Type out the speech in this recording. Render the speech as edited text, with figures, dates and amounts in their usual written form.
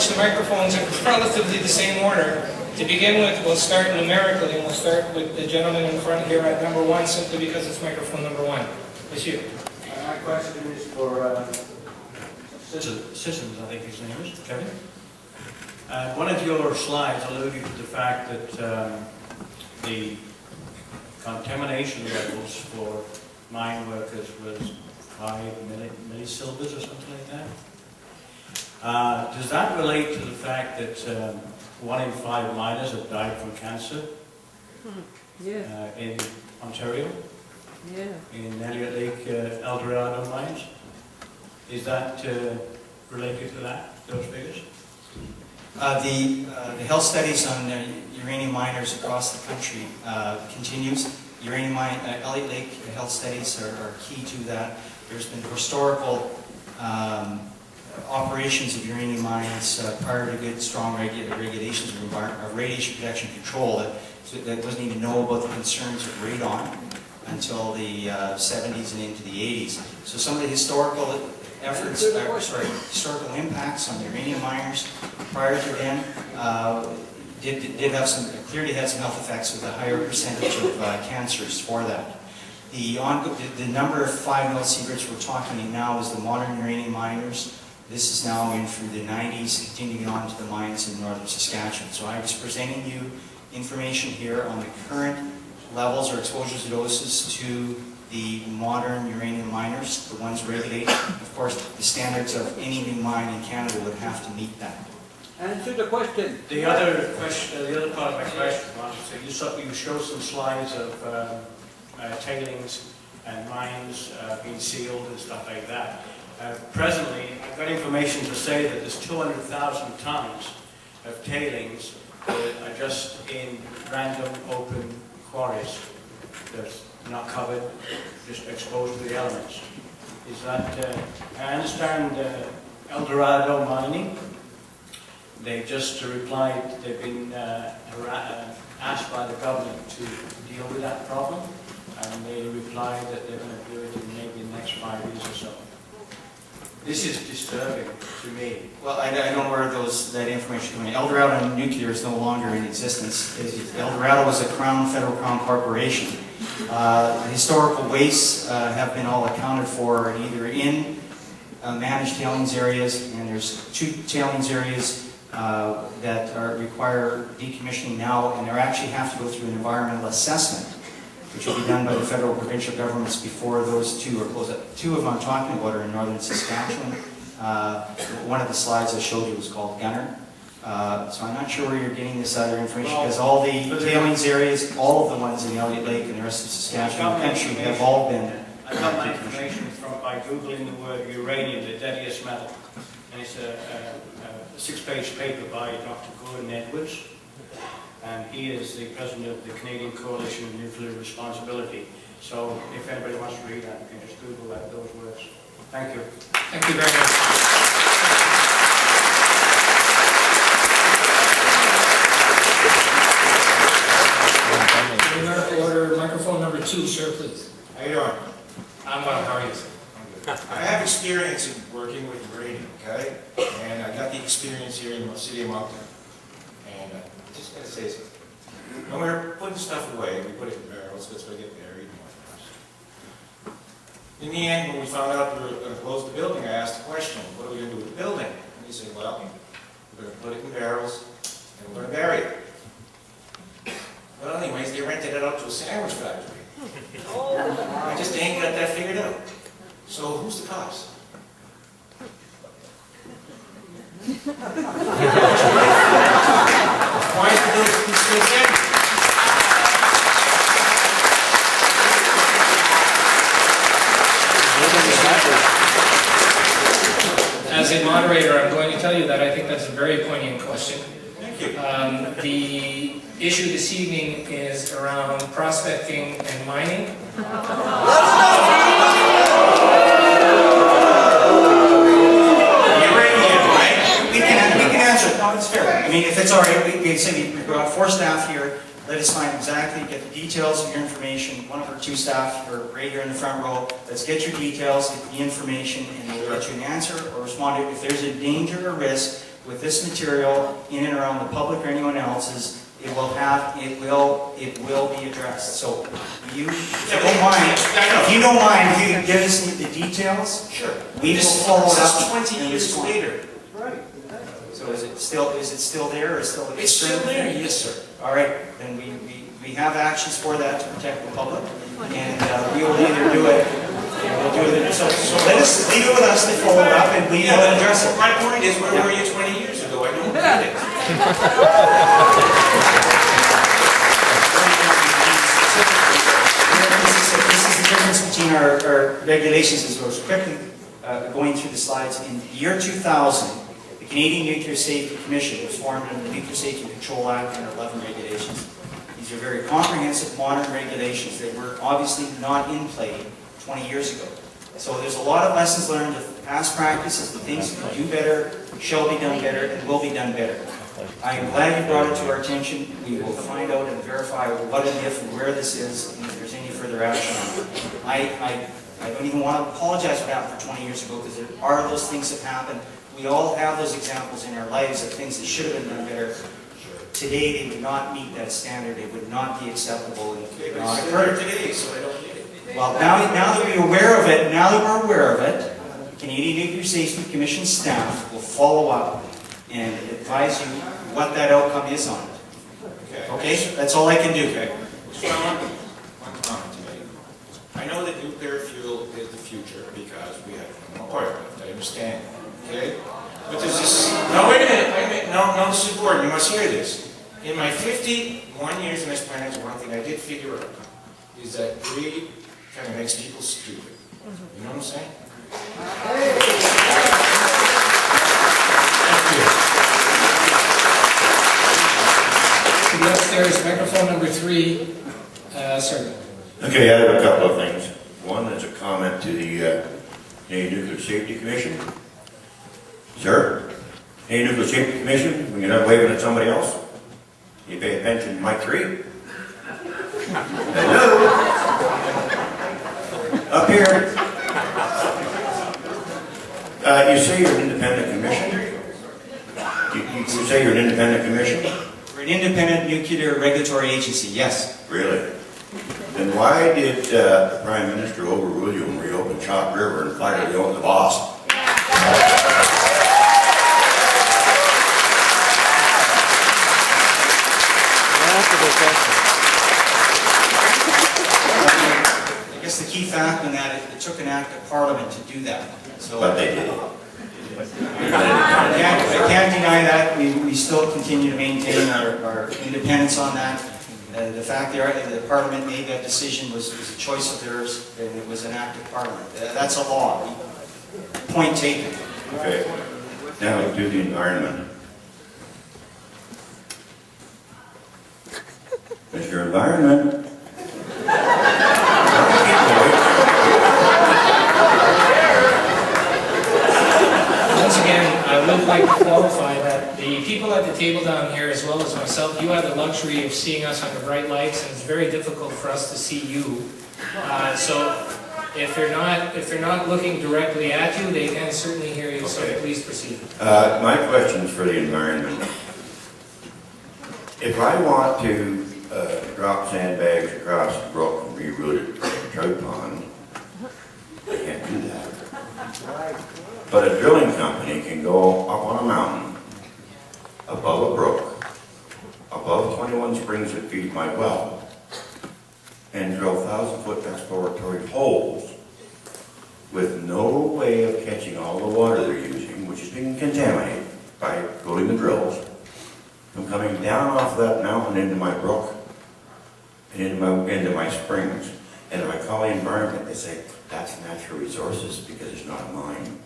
approach the microphones in relatively the same order. To begin with, we'll start numerically, and we'll start with the gentleman in front here at number 1, simply because it's microphone number 1. Monsieur. My question is for Citizens, I think his name is, Kevin. One of your slides alluded to the fact that the contamination levels for mine workers was 5 millisieverts or something like that. Does that relate to the fact that 1 in 5 miners have died from cancer in Ontario? In Elliott Lake, El Dorado mines? Is that related to that, those figures? The health studies on uranium miners across the country continues. Uranium mine, Elliott Lake health studies are key to that. There's been historical operations of uranium mines prior to good, strong regulations of radiation protection control that wasn't even know about the concerns of radon until the 70s and into the 80s. So some of the historical efforts, historical impacts on the uranium miners prior to then did have some, clearly had some health effects with a higher percentage of cancers for that. The number of 5 millisieverts we're talking now is the modern uranium miners. This is now in through the 90s, continuing on to the mines in northern Saskatchewan. So I was presenting you information here on the current levels or exposures to doses to the modern uranium miners, the ones regulated. Of course, the standards of any new mine in Canada would have to meet that. Answer the question. The other question, the other part of my question was, so you showed some slides of tailings and mines being sealed and stuff like that. Presently, I've got information to say that there's 200,000 tons of tailings that are just in random open quarries that's not covered, just exposed to the elements. Is that, I understand El Dorado mining, they just replied, they've been asked by the government to deal with that problem, and they replied that they're going to do it in maybe the next 5 years or so. This is disturbing to me. Well, I don't know where that information coming. El Dorado Nuclear is no longer in existence. El Dorado was a federal crown corporation. Historical wastes have been all accounted for either in managed tailings areas, and there's 2 tailings areas that require decommissioning now, and they actually have to go through an environmental assessment, which will be done by the federal provincial governments before those 2 are closed. 2 of them I'm talking about are in northern Saskatchewan. One of the slides I showed you was called Gunner. So I'm not sure where you're getting this other information, because all the tailings areas, all of the ones in Elliott Lake and the rest of Saskatchewan country have all been. I got my information by Googling the word uranium, the deadliest metal. And it's a 6-page paper by Dr. Gordon Edwards. And he is the president of the Canadian Coalition of Nuclear Responsibility. So if anybody wants to read that, you can just Google those words. Thank you. Thank you very much. Numerical order, microphone number 2, sir, please. How you doing? I'm well. How are you, sir? I have experience in working with uranium, okay? And I got the experience here in the city of Moncton. And I just got to say something. When we're putting stuff away, we put it in barrels, that's where they get buried. In the end, when we found out we were going to close the building, I asked the question, what are we going to do with the building? And he said, well, we're going to put it in barrels, and we're going to bury it. Well, anyways, they rented it out to a sandwich factory. I just ain't got that figured out. So who's the cops? Why is the building still there? As a moderator, I'm going to tell you that I think that's a very poignant question. Thank you. The issue this evening is around prospecting and mining. Uranium, right? We can answer it. No, it's fair. I mean, if it's all right, we say we've got 4 staff here. Let us find exactly, get the details of your information. One of our 2 staff are right here in the front row. Let's get your details, get the information, and we'll let you an answer or respond to it. If there's a danger or risk, with this material in and around the public or anyone else's, it will be addressed. So if you don't mind, if you can give us the details, Sure. we will follow it up. This is 20 and years respond. later. So is it still there, or still? It's still there, yes, sir. All right, then we have actions for that to protect the public, and we will either do it, we'll do it. So let us leave it with us to follow it up, and we will address it. My point is, where were you 20 years ago? I don't get it. This is the difference between our regulations, as I was quickly going through the slides. In the year 2000, the Canadian Nuclear Safety Commission was formed under the Nuclear Safety Control Act and 11 regulations. These are very comprehensive, modern regulations that were obviously not in play 20 years ago. So there's a lot of lessons learned of past practices, the things you can do better, shall be done better, and will be done better. I am glad you brought it to our attention. We will find out and verify what and if and where this is, and if there's any further action on it. I don't even want to apologize for that for 20 years ago, because there are those things that happen. We all have those examples in our lives of things that should have been done better. Today, they would not meet that standard. It would not be acceptable. And Okay, but it's there today, so I don't get it. well, now that we're aware of it, the Canadian Nuclear Safety Commission staff will follow up and advise you what that outcome is on it. Okay? That's all I can do. Okay. So I want one comment to make. I know that nuclear fuel is the future because we have no oil left. I understand. Okay? But there's this... No, wait a minute. No, this is important. You must hear this. In my 51 years in this planet, one thing I did figure out is that greed kind of makes people stupid. You know what I'm saying? To the upstairs, microphone number 3, sir. Okay, I have a couple of things. One is a comment to the Canadian Nuclear Safety Commission. Sir, Canadian Nuclear Safety Commission, when you're not waving at somebody else, you pay attention to mic 3. Hello? Up here. You say you're an independent commission? You say you're an independent commission? We're an independent nuclear regulatory agency, yes. Really? Then why did the Prime Minister overrule you and reopen Chalk River and fire the boss? I guess the key fact in that it took an act of Parliament to do that. So But they did it. I can't deny that. We still continue to maintain our independence on that. The fact that the Parliament made that decision was a choice of theirs, and it was an act of Parliament. That's a law. Point taken. Okay. Now to the environment. Mr. Environment. Once again, I would like to qualify that the people at the table down here, as well as myself, you have the luxury of seeing us under bright lights, and it's very difficult for us to see you. So if they're not looking directly at you, they can certainly hear you. So Okay. please proceed. My question is for the environment. If I want to drop sandbags across the brook and reroute it to a trout pond, I can't do that. But a drilling company can go up on a mountain, above a brook, above 21 springs that feed my well, and drill 1,000-foot exploratory holes with no way of catching all the water they're using, which is being contaminated by drilling the drills, from coming down off that mountain into my brook and into my springs. And if I call the environment, they say, that's natural resources because it's not a mine.